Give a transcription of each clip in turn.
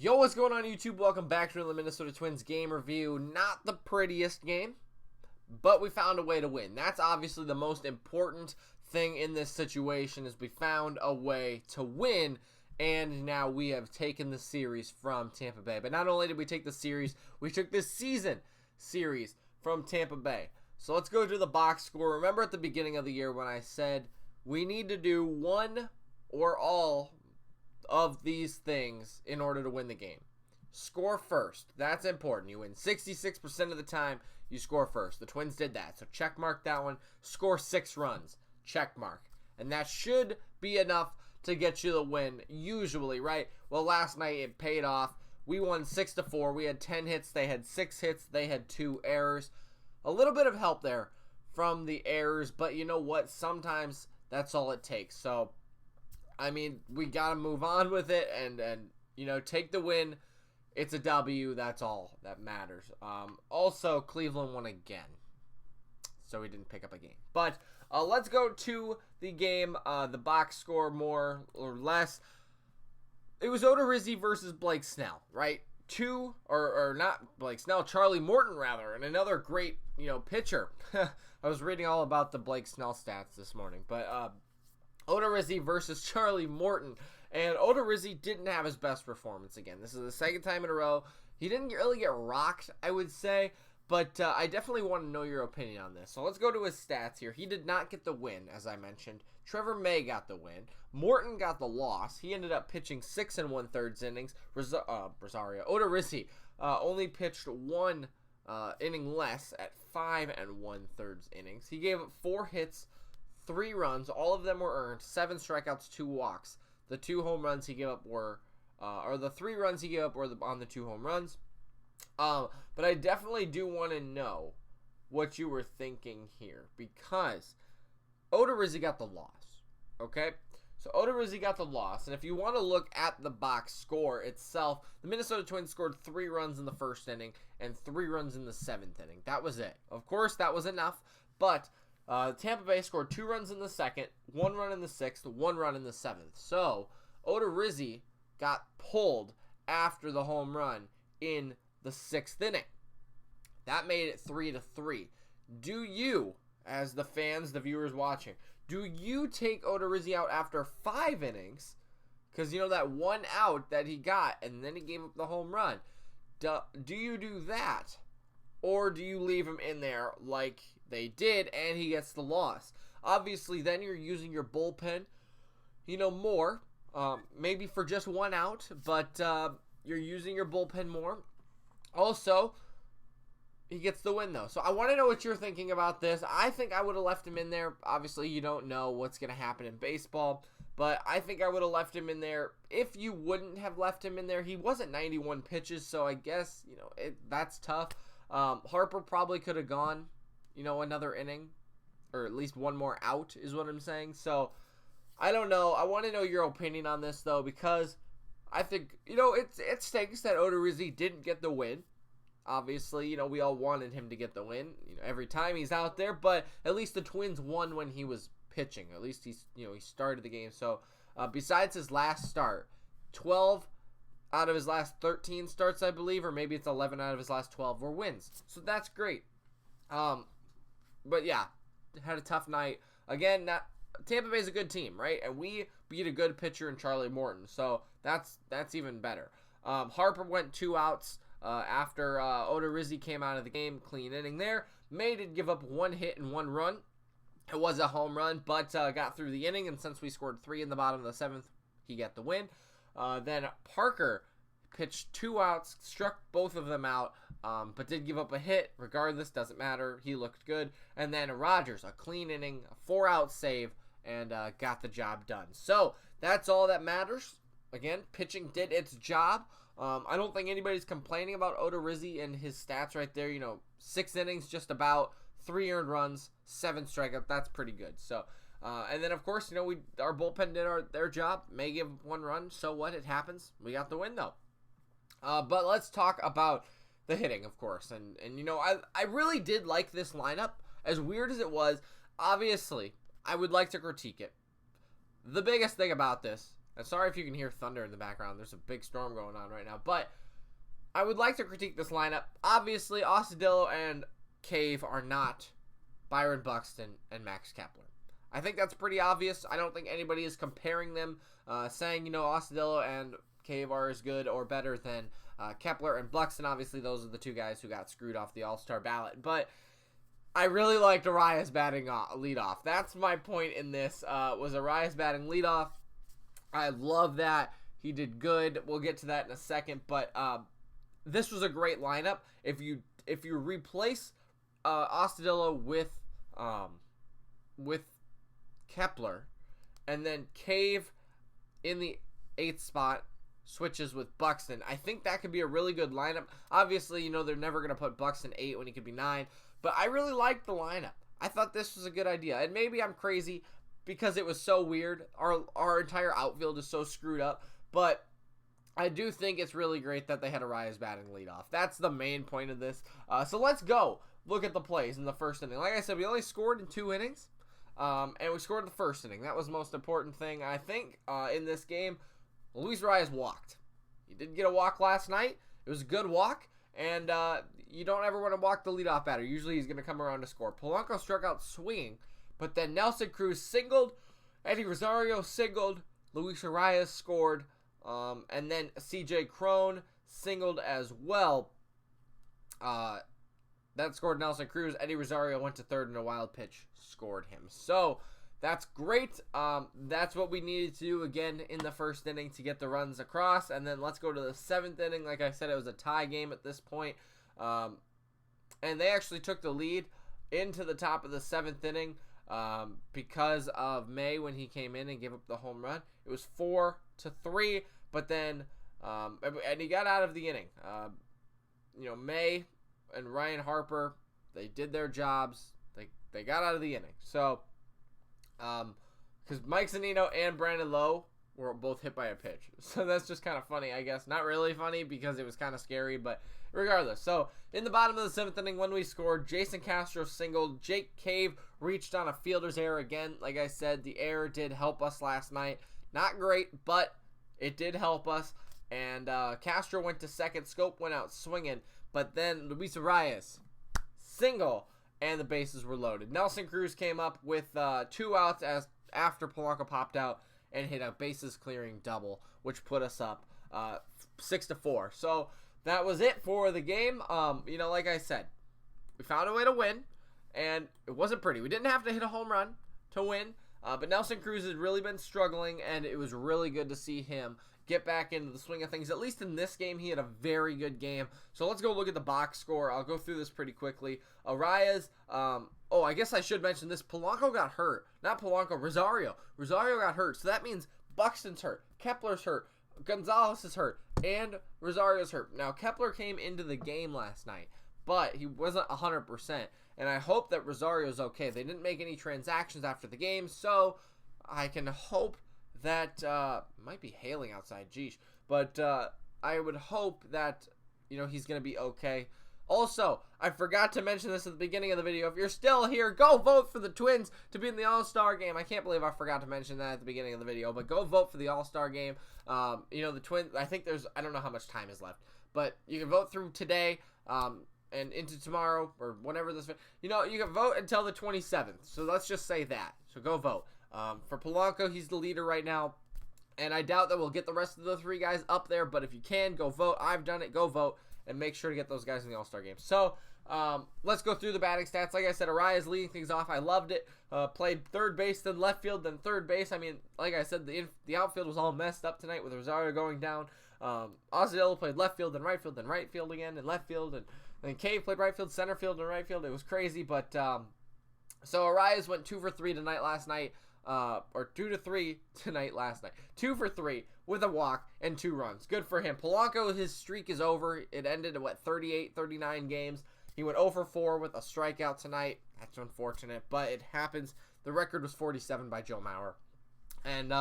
Yo, what's going on YouTube? Welcome back to the Minnesota Twins game review. Not the prettiest game, but we found a way to win. That's obviously the most important thing in this situation is we found a way to win, and now we have taken the series from Tampa Bay. But not only did we take the series, we took this season series from Tampa Bay. So let's go to the box score. Remember at the beginning of the year when I said we need to do one or all of these things in order to win the game. Score first. That's important. You win 66% of the time, you score first. The Twins did that. So check mark that one. Score 6 runs. Check mark. And that should be enough to get you the win usually, right? Well, last night it paid off. We won 6-4. We had 10 hits. They had 6 hits. They had 2 errors. A little bit of help there from the errors, but you know what? Sometimes that's all it takes. So I mean, we got to move on with it and you know, take the win. It's a W. That's all that matters. Also, Cleveland won again, so we didn't pick up a game. But let's go to the game, the box score more or less. It was Odorizzi versus Blake Snell, right? Or not Blake Snell, Charlie Morton rather, and another great, you know, pitcher. I was reading all about the Blake Snell stats this morning, but Odorizzi versus Charlie Morton, and Odorizzi didn't have his best performance again. This is the second time in a row. He didn't really get rocked, I would say, but I definitely want to know your opinion on this. So let's go to his stats here. He did not get the win, as I mentioned. Trevor May got the win. Morton got the loss. He ended up pitching 6 1/3 innings. Rosario. Odorizzi only pitched 1 inning less at 5 1/3 innings. He gave up 4 hits, 3 runs, all of them were earned, 7 strikeouts, 2 walks. The 2 home runs he gave up were, or the 3 runs he gave up were on the 2 home runs. But I definitely do want to know what you were thinking here, because Odorizzi got the loss, okay? So Odorizzi got the loss, and if you want to look at the box score itself, the Minnesota Twins scored 3 runs in the first inning and 3 runs in the 7th inning. That was it. Of course, that was enough, but Tampa Bay scored 2 runs in the 2nd, 1 run in the 6th, 1 run in the 7th. So Odorizzi got pulled after the home run in the 6th inning. That made it 3-3. Do you, as the fans, the viewers watching, do you take Odorizzi out after 5 innings? Because, you know, that 1 out that he got, and then he gave up the home run. Do you do that? Or do you leave him in there like they did and he gets the loss? Obviously, then you're using your bullpen, you know, more. Maybe for just 1 out, but you're using your bullpen more. Also, he gets the win, though. So I want to know what you're thinking about this. I think I would have left him in there. Obviously, you don't know what's going to happen in baseball, but I think I would have left him in there. If you wouldn't have left him in there, he wasn't 91 pitches, so I guess, you know, that's tough. Harper probably could have gone, you know, another inning, or at least 1 more out is what I'm saying. So I don't know. I want to know your opinion on this, though, because I think, you know, it stinks that Odorizzi didn't get the win. Obviously, you know, we all wanted him to get the win, you know, every time he's out there, but at least the Twins won when he was pitching. At least he started the game. So besides his last start, 12 out of his last 13 starts, I believe, or maybe it's 11 out of his last 12 were wins. So that's great. But yeah, had a tough night. Again, Tampa Bay's a good team, right? And we beat a good pitcher in Charlie Morton. So that's even better. Harper went 2 outs after Odorizzi came out of the game. Clean inning there. May did give up 1 hit and 1 run. It was a home run, but got through the inning. And since we scored 3 in the bottom of the 7th, he got the win. Then Parker pitched 2 outs, struck both of them out, but did give up a hit. Regardless, doesn't matter. He looked good. And then Rogers, a clean inning, a 4-out save, and got the job done. So that's all that matters. Again, pitching did its job. I don't think anybody's complaining about Odorizzi and his stats right there. You know, 6 innings, just about 3 earned runs, 7 strikeouts. That's pretty good. So. And then, of course, you know, our bullpen did their job. May give 1 run. So what? It happens. We got the win, though. But let's talk about the hitting, of course. And you know, I really did like this lineup. As weird as it was, obviously, I would like to critique it. The biggest thing about this, And sorry if you can hear thunder in the background. There's a big storm going on right now. But I would like to critique this lineup. Obviously, Astudillo and Cave are not Byron Buxton and Max Kepler. I think that's pretty obvious. I don't think anybody is comparing them, saying, Astudillo and Cave are as good or better than Kepler and Buxton. Obviously, those are the two guys who got screwed off the All-Star ballot. But I really liked Arias batting leadoff. That's my point in this, was Arias batting leadoff. I love that. He did good. We'll get to that in a second. But this was a great lineup. If you replace Astudillo with Kepler, and then Cave in the 8th spot switches with Buxton, I think that could be a really good lineup. Obviously, they're never going to put Buxton 8 when he could be 9. But I really liked the lineup. I thought this was a good idea. And maybe I'm crazy because it was so weird. Our entire outfield is so screwed up. But I do think it's really great that they had Arias batting leadoff. That's the main point of this. So let's go look at the plays in the first inning. Like I said, we only scored in 2 innings. And we scored the first inning. That was the most important thing, I think, in this game. Luis Arias walked. He did get a walk last night. It was a good walk. And you don't ever want to walk the leadoff batter. Usually he's going to come around to score. Polanco struck out swinging. But then Nelson Cruz singled. Eddie Rosario singled. Luis Arias scored. And then C.J. Cron singled as well. That scored Nelson Cruz. Eddie Rosario went to third and a wild pitch scored him. So that's great. That's what we needed to do again in the first inning to get the runs across. And then let's go to the 7th inning. Like I said, it was a tie game at this point. And they actually took the lead into the top of the 7th inning because of May when he came in and gave up the home run. It was 4-3, but then and he got out of the inning. May and Ryan Harper, they did their jobs. They got out of the inning. So, because Mike Zunino and Brandon Lowe were both hit by a pitch. So that's just kind of funny, I guess. Not really funny because it was kind of scary, but regardless. So, in the bottom of the 7th inning, when we scored, Jason Castro singled. Jake Cave reached on a fielder's error again. Like I said, the error did help us last night. Not great, but it did help us. And Castro went to second. Scope went out swinging. But then Luis Arias single, and the bases were loaded. Nelson Cruz came up with 2 outs after Polanco popped out and hit a bases clearing double, which put us up 6-4. So that was it for the game. Like I said, we found a way to win, and it wasn't pretty. We didn't have to hit a home run to win, but Nelson Cruz has really been struggling, and it was really good to see him get back into the swing of things. At least in this game, he had a very good game. So let's go look at the box score. I'll go through this pretty quickly. Arias, I guess I should mention this. Polanco got hurt. Not Polanco, Rosario. Rosario got hurt. So that means Buxton's hurt, Kepler's hurt, Gonzalez is hurt, and Rosario's hurt. Now, Kepler came into the game last night, but he wasn't 100%. And I hope that Rosario's okay. They didn't make any transactions after the game, so I can hope that might be hailing outside, geesh. But I would hope that he's gonna be okay. Also, I forgot to mention this at the beginning of the video. If you're still here, go vote for the Twins to be in the All-Star game. I can't believe I forgot to mention that at the beginning of the video, but go vote for the All-Star game. The Twins. I think I don't know how much time is left, but you can vote through today and into tomorrow or whenever this. You can vote until the 27th. So let's just say that. So go vote. For Polanco, he's the leader right now, and I doubt that we'll get the rest of the 3 guys up there, but if you can, go vote. I've done it. Go vote, and make sure to get those guys in the All-Star game. So, let's go through the batting stats. Like I said, Arias leading things off. I loved it. Played third base, then left field, then third base. I mean, like I said, the outfield was all messed up tonight with Rosario going down. Astudillo played left field, then right field again, and left field, and then Cave played right field, center field, and right field. It was crazy, but so Arias went 2 for 3 last night. Or 2-3 tonight last night. 2 for 3 with a walk and 2 runs. Good for him. Polanco, his streak is over. It ended at 38, 39 games. He went 0 for 4 with a strikeout tonight. That's unfortunate, but it happens. The record was 47 by Joe Mauer. And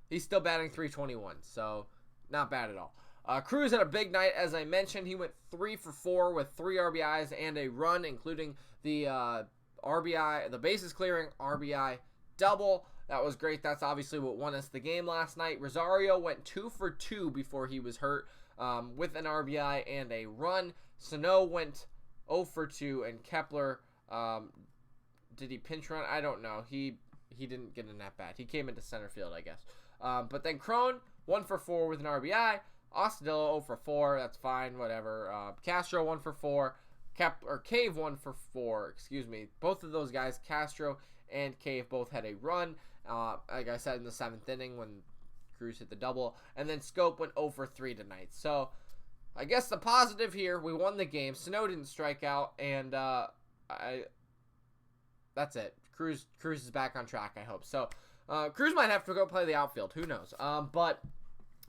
he's still batting .321, so not bad at all. Cruz had a big night, as I mentioned. He went 3 for 4 with 3 RBIs and a run, including the RBI, the bases clearing RBI double, that was great. That's obviously what won us the game last night. Rosario went 2 for 2 before he was hurt with an RBI and a run. Sano went 0 for 2, and Kepler, did he pinch run? I don't know. He didn't get in that bat. He came into center field, I guess. But then Crone, 1 for 4 with an RBI. Ostadillo, 0 for 4. That's fine, whatever. Castro, 1 for 4. Cave, 1 for 4. Excuse me. Both of those guys, Castro and Cave, both had a run. Like I said, in the 7th inning when Cruz hit the double. And then Scope went 0 for 3 tonight. So, I guess the positive here, we won the game. Sano didn't strike out, and that's it. Cruz is back on track, I hope. So, Cruz might have to go play the outfield. Who knows? But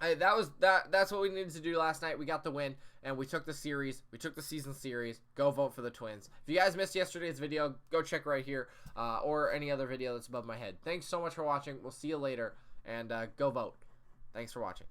that's what we needed to do last night. We got the win, and we took the series. We took the season series. Go vote for the Twins. If you guys missed yesterday's video, go check right here, or any other video that's above my head. Thanks so much for watching. We'll see you later, and go vote. Thanks for watching.